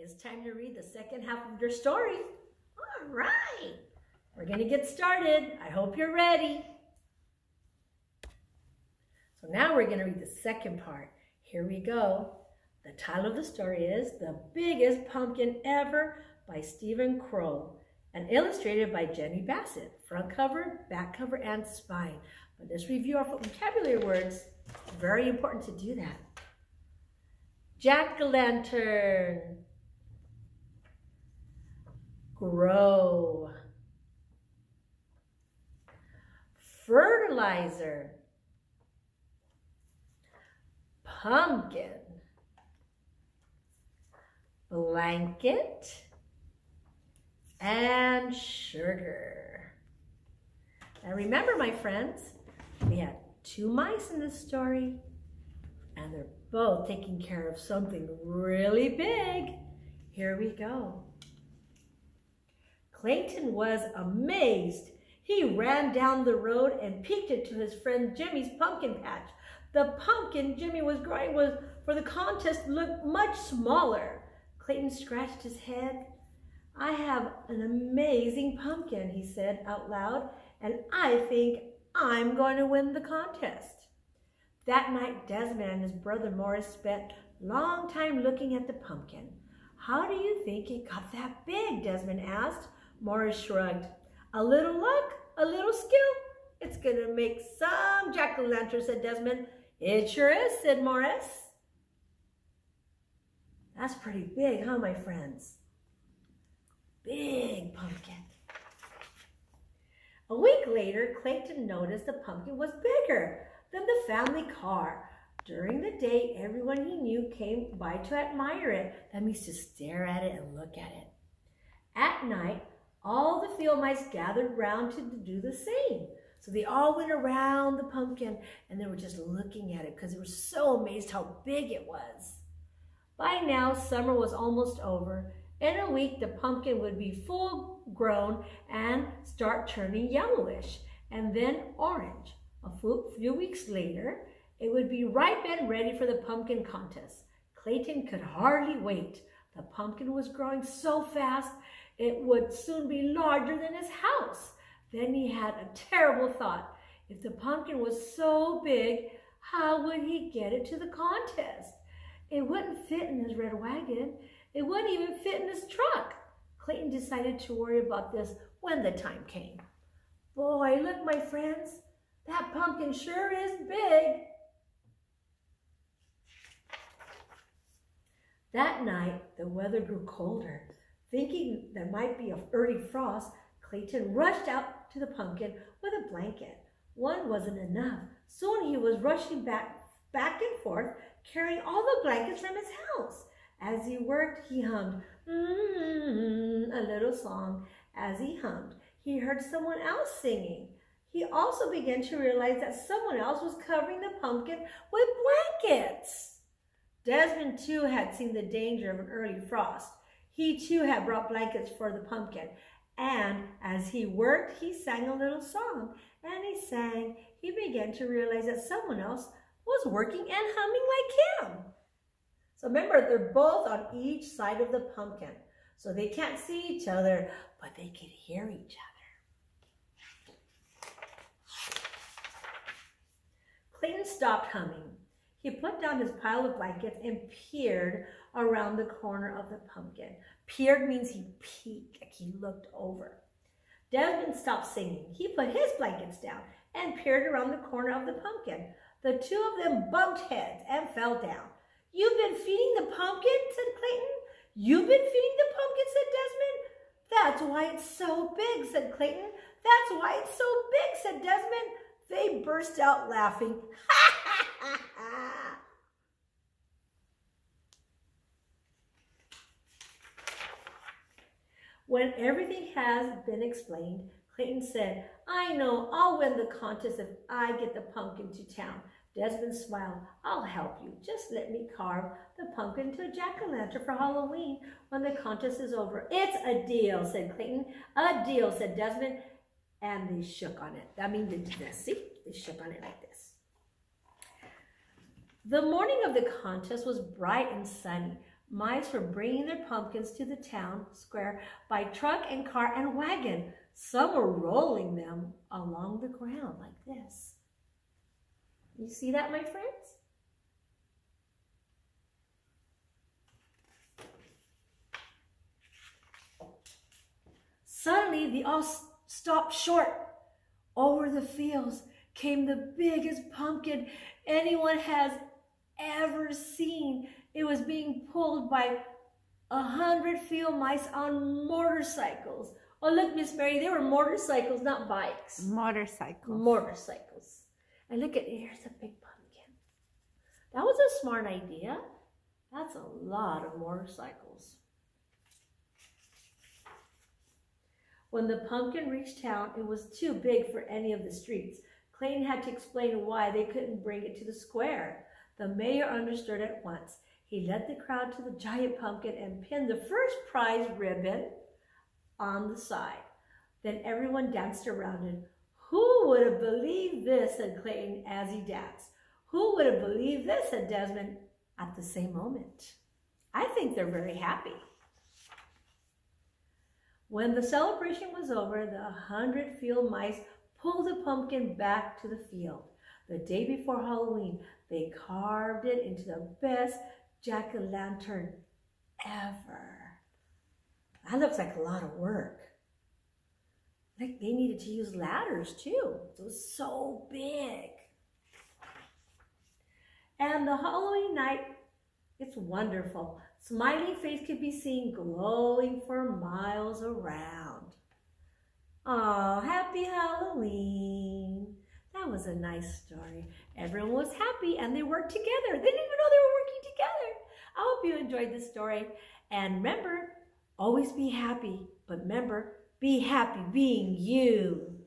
it's time to read the second half of your story. All right, we're gonna get started. I hope you're ready. So now we're gonna read the second part. Here we go. The title of the story is The Biggest Pumpkin Ever by Stephen Crow and illustrated by Jenny Bassett. Front cover, back cover, and spine. But let's review our vocabulary words. Very important to do that. Jack-o'-lantern. Grow. Fertilizer. Pumpkin. Blanket. And sugar. Now remember, my friends, we had two mice in this story, and they're both taking care of something really big. Here we go. Clayton was amazed. He ran down the road and peeked into his friend Jimmy's pumpkin patch. The pumpkin Jimmy was growing for the contest looked much smaller. Clayton scratched his head. "I have an amazing pumpkin," he said out loud, "and I think I'm going to win the contest." That night, Desmond and his brother Morris spent a long time looking at the pumpkin. "How do you think it got that big?" Desmond asked. Morris shrugged. "A little luck, a little skill. It's going to make some jack-o'-lantern," said Desmond. "It sure is," said Morris. That's pretty big, huh, my friends? Big pumpkin. A week later, Clayton noticed the pumpkin was bigger than the family car. During the day, everyone he knew came by to admire it. That means to stare at it and look at it. At night, all the field mice gathered round to do the same. So they all went around the pumpkin and they were just looking at it because they were so amazed how big it was. By now, summer was almost over. In a week, the pumpkin would be full grown and start turning yellowish and then orange. A few weeks later, it would be ripe and ready for the pumpkin contest. Clayton could hardly wait. The pumpkin was growing so fast, it would soon be larger than his house. Then he had a terrible thought. If the pumpkin was so big, how would he get it to the contest? It wouldn't fit in his red wagon. It wouldn't even fit in his truck. Clayton decided to worry about this when the time came. Boy, look, my friends, that pumpkin sure is big. That night, the weather grew colder. Thinking there might be an early frost, Clayton rushed out to the pumpkin with a blanket. One wasn't enough. Soon he was rushing back and forth, carrying all the blankets from his house. As he worked, he hummed a little song. As he hummed, he heard someone else singing. He also began to realize that someone else was covering the pumpkin with blankets. Desmond, too, had seen the danger of an early frost. He, too, had brought blankets for the pumpkin. And as he worked, he sang a little song. And he sang, he began to realize that someone else was working and humming like him. So remember, they're both on each side of the pumpkin. So they can't see each other, but they can hear each other. Clayton stopped humming. He put down his pile of blankets and peered around the corner of the pumpkin. Peered means he peeked, like he looked over. Desmond stopped singing. He put his blankets down and peered around the corner of the pumpkin. The two of them bumped heads and fell down. "You've been feeding the pumpkin?" said Clayton. "You've been feeding the pumpkin?" said Desmond. "That's why it's so big," said Clayton. "That's why it's so big," said Desmond. They burst out laughing. Ha ha ha ha! When everything has been explained, Clayton said, "I know I'll win the contest if I get the pumpkin to town." Desmond smiled. "I'll help you. Just let me carve the pumpkin into a jack-o'-lantern for Halloween when the contest is over." "It's a deal," said Clayton. "A deal," said Desmond. And they shook on it. That means they did this. See? They shook on it like this. The morning of the contest was bright and sunny. mice were bringing their pumpkins to the town square by truck and car and wagon. Some were rolling them along the ground like this. You see that, my friends? Suddenly, they all stopped short. Over the fields came the biggest pumpkin anyone has ever seen. It was being pulled by 100 field mice on motorcycles. Oh, look, Miss Mary, they were motorcycles, not bikes. Motorcycles. Motorcycles. And look at, here's a big pumpkin. That was a smart idea. That's a lot of motorcycles. When the pumpkin reached town, it was too big for any of the streets. Clayton had to explain why they couldn't bring it to the square. The mayor understood at once. He led the crowd to the giant pumpkin and pinned the first prize ribbon on the side. Then everyone danced around it. Who would have believed this, said Clayton as he danced. Who would have believed this, said Desmond at the same moment. I think they're very happy. When the celebration was over, the 100 field mice pulled the pumpkin back to the field. The day before Halloween, they carved it into the best jack-o'-lantern ever. That looks like a lot of work. Like they needed to use ladders too. It was so big. And the Halloween night, it's wonderful. Smiling face could be seen glowing for miles around. Oh, happy Halloween. That was a nice story. Everyone was happy and they worked together. They didn't even know they were working together. I hope you enjoyed this story. And remember, always be happy. But remember, be happy being you.